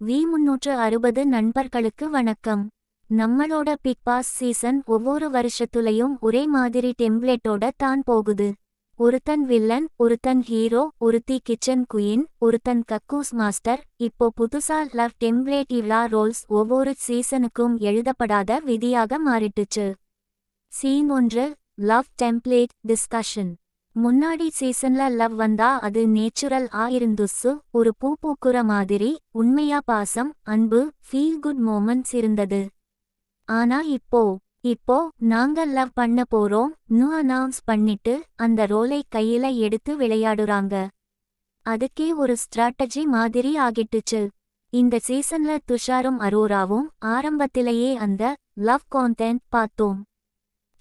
V360 நண்பர்களுக்கு வணக்கம். நம்மளோட பிக் பாஸ் சீசன் ஒவ்வொரு வருஷத்துலயும் ஒரே மாதிரி டெம்ப்ளேட்டோட தான் போகுது. ஒருத்தன் வில்லன், ஒருத்தன் ஹீரோ, ஒருத்தி கிச்சன் குயின், ஒருத்தன் கக்கூஸ் மாஸ்டர். இப்போ புதுசா லவ் டெம்ப்ளேட் இவ்ளா ரோல்ஸ் ஒவ்வொரு சீசனுக்கும் எழுதப்படாத விதியாக மாறிட்டுச்சு. Scene 1 love template discussion. முன்னாடி சீசன்ல லவ் வந்தா அது நேச்சுரல் இருந்துச்சு, ஒரு பூ பூக்குற மாதிரி, உண்மையா பாசம், அன்பு, ஃபீல் குட் மோமெண்ட்ஸ் இருந்தது. ஆனா இப்போ நாங்க லவ் பண்ண போறோம் அனௌன்ஸ் பண்ணிட்டு அந்த ரோலை கையில எடுத்து விளையாடுறாங்க. அதுக்கே ஒரு ஸ்ட்ராட்டஜி மாதிரி ஆகிட்டுச்சு. இந்த சீசன்ல துஷாரும் அரோராவும் ஆரம்பத்திலேயே அந்த லவ் கான்டென்ட் பார்த்தோம்.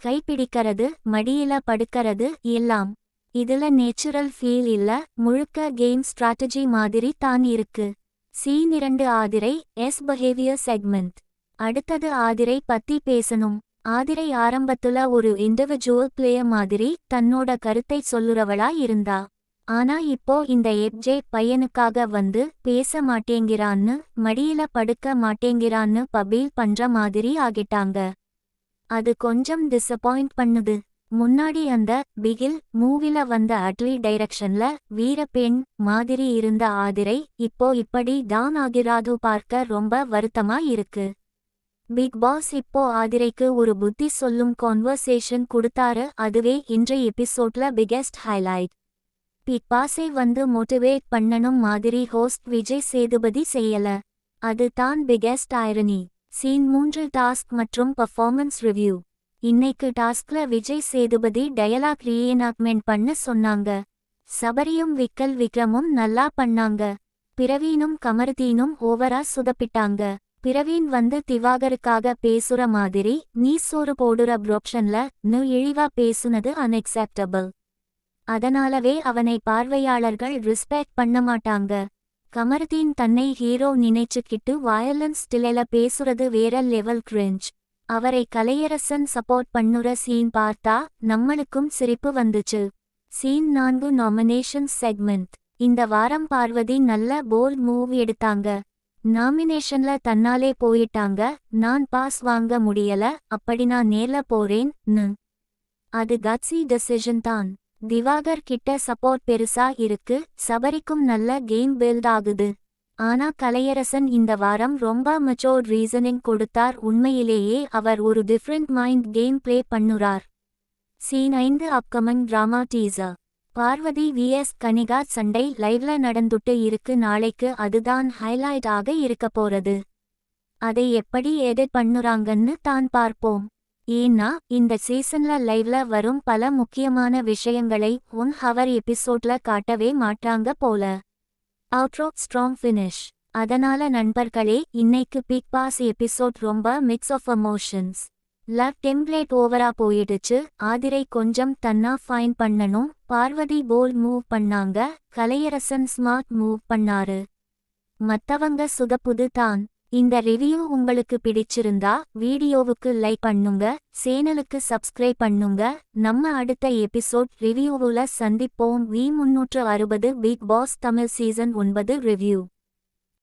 கைப்பிடிக்கிறது, மடியில படுக்கிறது எல்லாம். இதுல நேச்சுரல் ஃபீல் இல்ல, முழுக்க கேம் ஸ்ட்ராட்டஜி மாதிரி தான் இருக்கு. Scene 2 Aadhirai as behaviour segment. அடுத்தது ஆதிரை பத்தி பேசணும். ஆதிரை ஆரம்பத்துல ஒரு இண்டிவிஜுவல் பிளேயர் மாதிரி தன்னோட கருத்தை சொல்லுறவளா இருந்தா. ஆனா இப்போ இந்த எப்ஜே பையனுக்காக வந்து பேச மாட்டேங்கிறான்னு, மடியில படுக்க மாட்டேங்கிறான்னு பபீல் பண்ற மாதிரி ஆகிட்டாங்க. அது கொஞ்சம் டிசப்பாயிண்ட் பண்ணுது. முன்னாடி அந்த பிகில் மூவில வந்த அட்லி டைரக்ஷன்ல வீர பெண் மாதிரி இருந்த ஆதிரை இப்போ இப்படி தான் ஆகிறாது, பார்க்க ரொம்ப வருத்தமா இருக்கு. பிக் பாஸ் இப்போ ஆதிரைக்கு ஒரு புத்தி சொல்லும் கான்வர்சேஷன் கொடுத்தாரு. அதுவே இன்றைய எபிசோட்ல பிகெஸ்ட் ஹைலைட். பிக் பாஸை வந்து மோட்டிவேட் பண்ணணும் மாதிரி ஹோஸ்ட் விஜய் சேதுபதி செய்யல. அது தான் பிகெஸ்ட் ஐரனி. சீன் 3 டாஸ்க் மற்றும் பர்ஃபார்மன்ஸ் ரிவ்யூ. இன்னைக்கு டாஸ்க்ல விஜய் சேதுபதி டயலாக் ரீஎனாக்மெண்ட் பண்ண சொன்னாங்க. சபரியும் விக்ரமும் நல்லா பண்ணாங்க. பிரவீனும் கமர்தீனும் ஓவரா சுதப்பிட்டாங்க. பிரவீன் வந்து திவாகருக்காக பேசுற மாதிரி நீ சோறு போடுற ப்ரோப்ஷன்ல இழிவா பேசுனது அன்எக்செப்டபிள். அதனாலவே அவனை பார்வையாளர்கள் ரெஸ்பெக்ட் பண்ண மாட்டாங்க. கமர்தீன் தன்னை ஹீரோ நினைச்சுக்கிட்டு வயலன்ஸ் ஸ்டிலைல பேசுறது வேற லெவல் கிரிஞ்ச். அவரை கலையரசன் சப்போர்ட் பண்ணுற சீன் பார்த்தா நம்மளுக்கும் சிரிப்பு வந்துச்சு. Scene 4 nominations segment. இந்த வாரம் பார்வதி நல்ல போல்ட் மூவ் எடுத்தாங்க. நாமினேஷன்ல தன்னாலே போயிட்டாங்க. நான் பாஸ் வாங்க முடியல, அப்படி நான் நேர்ல போறேன். அது கட்ஸி டெசிஷன் தான். திவாகர் கிட்ட சப்போர்ட் பெருசா இருக்கு. சபரிக்கும் நல்ல கேம் பில்ட் ஆகுது. ஆனா கலையரசன் இந்த வாரம் ரொம்ப மெச்சோர் ரீசனிங் கொடுத்தார். உண்மையிலேயே அவர் ஒரு டிஃப்ரெண்ட் மைண்ட் கேம் பிளே பண்ணுறார். Scene 5 upcoming drama teaser. Parvathi vs Kanika சண்டை லைவ்ல நடந்துட்டு இருக்கு. நாளைக்கு அதுதான் ஹைலைட் ஆக இருக்க போறது. அதை எப்படி எடிட் பண்ணுறாங்கன்னு தான் பார்ப்போம். ஏன்னா இந்த சீசன்ல லைவ்ல வரும் பல முக்கியமான விஷயங்களை 1 ஹவர் எபிசோட்ல காட்டவே மாட்டாங்க போல. Outro strong finish. அதனால நண்பர்களே, இன்னைக்கு பிக் பாஸ் எபிசோட் ரொம்ப mix of emotions. Love template ஓவரா போயிடுச்சு. ஆதிரை கொஞ்சம் தன்னா ஃபைன் பண்ணணும். பார்வதி போல் மூவ் பண்ணாங்க. கலையரசன் ஸ்மார்ட் மூவ் பண்ணாரு. மத்தவங்க சுதப்புது தான். இந்த ரிவ்யூ உங்களுக்கு பிடிச்சிருந்தா வீடியோவுக்கு லைக் பண்ணுங்க, சேனலுக்கு சப்ஸ்கிரைப் பண்ணுங்க. நம்ம அடுத்த எபிசோட் ரிவ்யூவுல சந்திப்போம். V360 Bigg Boss Tamil season 9 review.